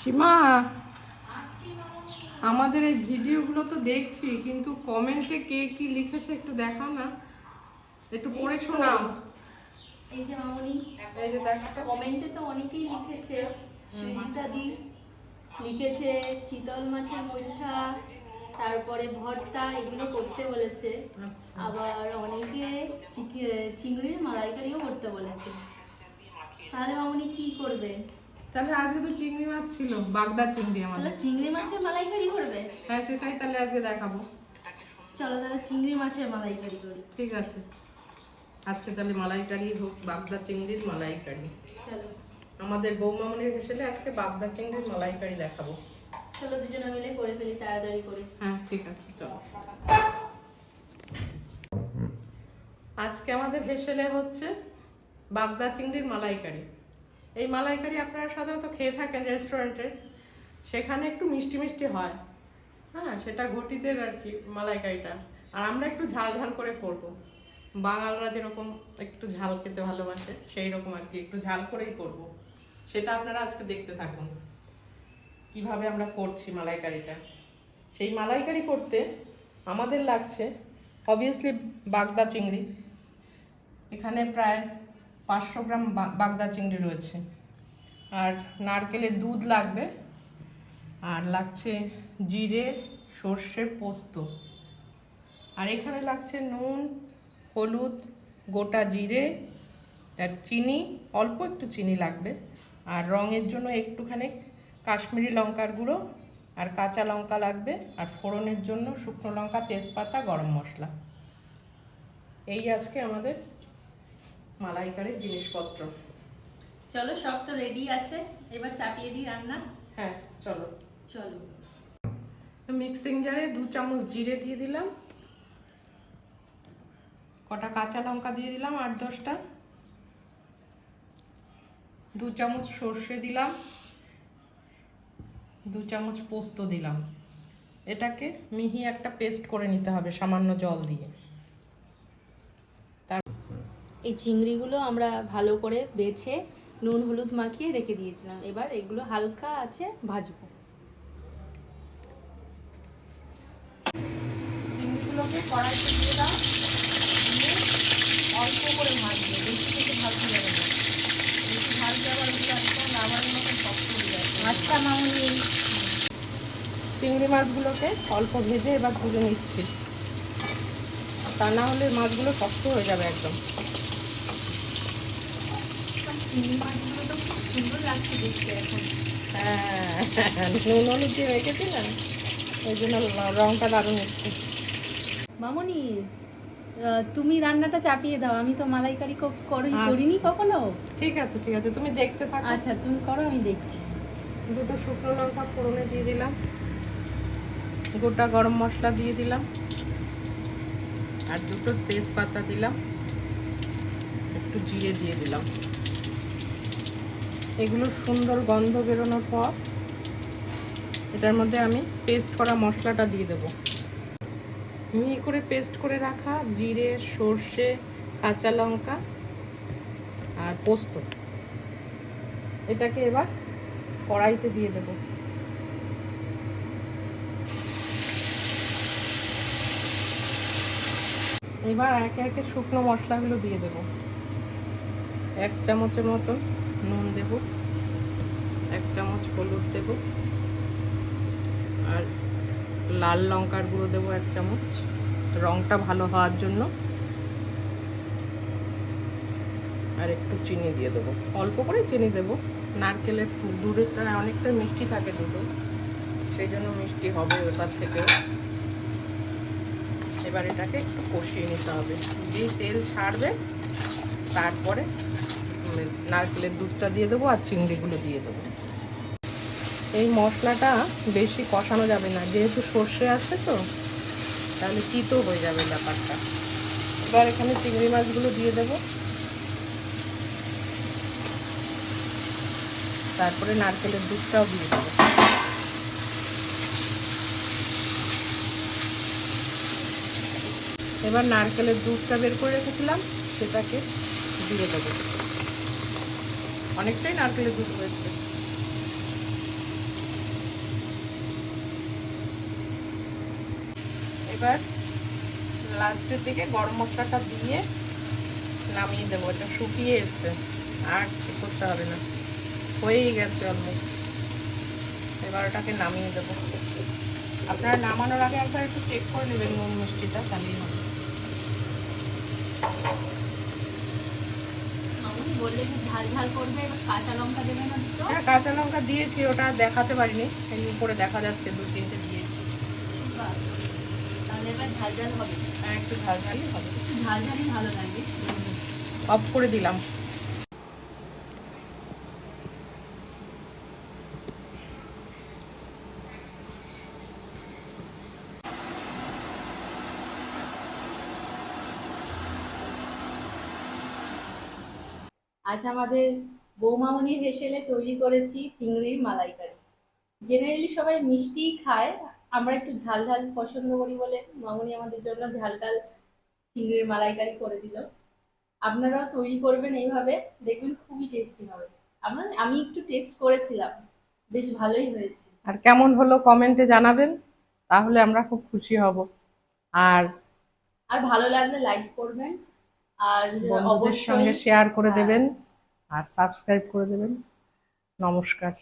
সীমা, আমাদের এই ভিডিওগুলো তো দেখছি, কিন্তু কমেন্টে কে কি লিখেছে একটু দেখাও না, একটু পড়ে শোনাও। এই যে মামনি, এই যে দেখো, কমেন্টে তো অনেকেই লিখেছে। সৃজিতা দি লিখেছে চিতল মাছের মুঠা, তারপরে ভর্তা, এগুলো করতে বলেছে। আবার অনেকে চিংড়ির মালাইকারিও করতে বলেছে। তাহলে মামনি কি করবে? তাহলে আজকে তো চিংড়ি মাছ ছিল, বাগদা চিংড়ি আমাদের। তাহলে চিংড়ি মাছের মালাইকারি করবে? হ্যাঁ, সেটাই তাহলে আজকে দেখাবো। চলো তাহলে চিংড়ি মাছের মালাইকারি করি। ঠিক আছে, আজকে তাহলে মালাইকারি হোক, বাগদা চিংড়ির মালাইকারি। চলো, আমাদের বৌমামনির হেসেলে আজকে বাগদা চিংড়ির মালাইকারি দেখাবো। চলো দুজনে মিলে করে ফেলি তাড়াতাড়ি করে। হ্যাঁ ঠিক আছে, চলো। আজকে আমাদের হেসেলে হচ্ছে বাগদা চিংড়ির মালাইকারি। এই মালাইকারি আপনারা সাধারণত খেয়ে থাকেন রেস্টুরেন্টে, সেখানে একটু মিষ্টি মিষ্টি হয়। হ্যাঁ, সেটা ঘটিদের আর কি মালাইকারিটা। আর আমরা একটু ঝাল ঝাল করে করব। বাঙালরা যেরকম একটু ঝাল খেতে ভালোবাসে, সেই রকম আর কি একটু ঝাল করেই করব। সেটা আপনারা আজকে দেখতে থাকুন কিভাবে আমরা করছি মালাইকারিটা। সেই মালাইকারি করতে আমাদের লাগছে অবভিয়াসলি বাগদা চিংড়ি। এখানে প্রায় 500 গ্রাম বাগদা চিংড়ি রয়েছে। আর নারকেলের দুধ লাগবে, আর লাগছে জিরে, সর্ষে, পোস্ত। আর এখানে লাগছে নুন, হলুদ, গোটা জিরে, আর চিনি, অল্প একটু চিনি লাগবে। আর রঙের জন্য একটুখানি কাশ্মীরি লঙ্কার গুঁড়ো আর কাঁচা লঙ্কা লাগবে। আর ফোড়নের জন্য শুকনো লঙ্কা, তেজপাতা, গরম মশলা। এই আজকে আমাদের মালাইকারির জিনিসপত্র। চলো, সব তো রেডি আছে, এবার চাপিয়ে দিই রান্না। হ্যাঁ চলো। চলো, মিক্সিং জারে 2 চামচ জিরে দিয়ে দিলাম, কটা কাঁচা লঙ্কা দিয়ে দিলাম 8-10টা, 2 চামচ সর্ষে দিলাম, 2 চামচ পোস্ত দিলাম। এটাকে মিহি একটা পেস্ট করে নিতে হবে সামান্য জল দিয়ে। এই চিংড়িগুলো আমরা ভালো করে বেছে নুন হলুদ মাখিয়ে রেখে দিয়েছিলাম। এবার এগুলো হালকা আছে ভাজবো। চিংড়িগুলোকে কড়াইতে দিয়ে দাও, দিয়ে অল্প করে ভাজবে, বেশি থেকে ভাজতে যাবে না। বেশি ভাজতে আবার ওগুলো একদম রাবারের মতন শক্ত হয়ে যাবে। আচ্ছা মামনি, চিংড়ি মাছগুলোকে অল্প ভেজে এবার তুলে নিচ্ছি, তা না হলে মাছগুলো শক্ত হয়ে যাবে একদম। চিংড়ি মাছগুলো তো খুব সুন্দর লাগছে দেখতে এখন। হ্যাঁ, নুন হলুদ দিয়ে রেখেছিলাম, ওই জন্য রঙটা দারুণ এসছে। মামনি, তুমি রান্নাটা চাপিয়ে দাও, আমি তো মালাইকারি আচ্ছা। করিনি কখনো। ঠিক আছে ঠিক আছে, তুমি দেখতে থাকো। আচ্ছা তুমি করো, আমি দেখছি। 2টো শুকনো লঙ্কা ফোড়নে দিয়ে দিলাম, গোটা গরম মশলা দিয়ে দিলাম, আর 2টো তেজপাতা দিলাম, একটু জিরে দিয়ে দিলাম। এগুলো সুন্দর গন্ধ বেরোনোর পর এটার মধ্যে আমি পেস্ট করা মশলাটা দিয়ে দেবো। মিহি করে পেস্ট করে রাখা জিরে, সর্ষে, কাঁচা লঙ্কা আর পোস্ত, এটাকে এবার কড়াইতে দিয়ে দেব। এবার একে একে শুকনো মশলাগুলো দিয়ে দেব। 1 চামচের মতন নুন দেব, 1 চামচ হলুদ দেব, আর লাল লঙ্কার গুঁড়ো দেবো 1 চামচ, রঙটা ভালো হওয়ার জন্য। আর একটু চিনি দিয়ে দেবো, অল্প করে চিনি দেবো। নারকেলের দুধেরটা অনেকটা মিষ্টি থাকে দুধে, সেই জন্য মিষ্টি হবে ওটার থেকে। এবার এটাকে একটু কষিয়ে নিতে হবে, দিয়ে তেল ছাড়বে, তারপরে নারকেলের দুধটা দিয়ে দেবো আর চিংড়িগুলো দিয়ে দেবো। এই মশলাটা বেশি কষানো যাবে না, যেহেতু সর্ষে আছে তো, তাহলে তিতো হয়ে যাবে ব্যাপারটা। এবার এখানে চিংড়ি মাছগুলো দিয়ে দেবো, তারপরে নারকেলের দুধটাও দিয়ে দেবো। এবার নারকেলের দুধটা বের করে রেখেছিলাম, সেটাকে দিয়ে দেবো। অনেকটাই নারকেলের দুধ হয়েছে। এবার লাস্টের দিকে গরম মশলাটা দিয়ে নামিয়ে দেবো। এটা শুকিয়ে এসছে, আর ঠিক করতে হবে না, হয়েই গেছে অলমোস্ট। এবার ওটাকে নামিয়ে দেবো। আপনারা নামানোর আগে একবার একটু চেক করে নেবেন নুন মিষ্টিটা, তাহলেই হবে। মামুনি বললে কি ঝাল ঝাল করবে, এবার কাঁচা লঙ্কা দেবে না দুটো? হ্যাঁ, কাঁচা লঙ্কা দিয়েছি, ওটা দেখাতে পারিনি, এই উপরে দেখা যাচ্ছে 2-3টে দিয়েছি। বাহ, তাহলে এবার ঝাল ঝাল হবে। হ্যাঁ, একটু ঝাল ঝালই হবে। একটু ঝাল ঝালই ভালো লাগে। অফ করে দিলাম। আজ আমাদের বৌমামনির হেসেলে তৈরি করেছি চিংড়ির মালাইকারি। জেনারেলি সবাই মিষ্টিই খায়, আমরা একটু ঝাল ঝাল পছন্দ করি বলে মামনি আমাদের জন্য ঝাল ঝাল চিংড়ির মালাইকারি করে দিল। আপনারাও তৈরি করবেন এইভাবে, দেখবেন খুবই টেস্টি হবে। আমি একটু টেস্ট করেছিলাম, বেশ ভালোই হয়েছে। আর কেমন হলো কমেন্টে জানাবেন, তাহলে আমরা খুব খুশি হব। আর আর ভালো লাগলে লাইক করবেন, আর বন্ধুদের অবশ্যই সঙ্গে শেয়ার করে হ্যাঁ, দেবেন, আর সাবস্ক্রাইব করে দেবেন। নমস্কার।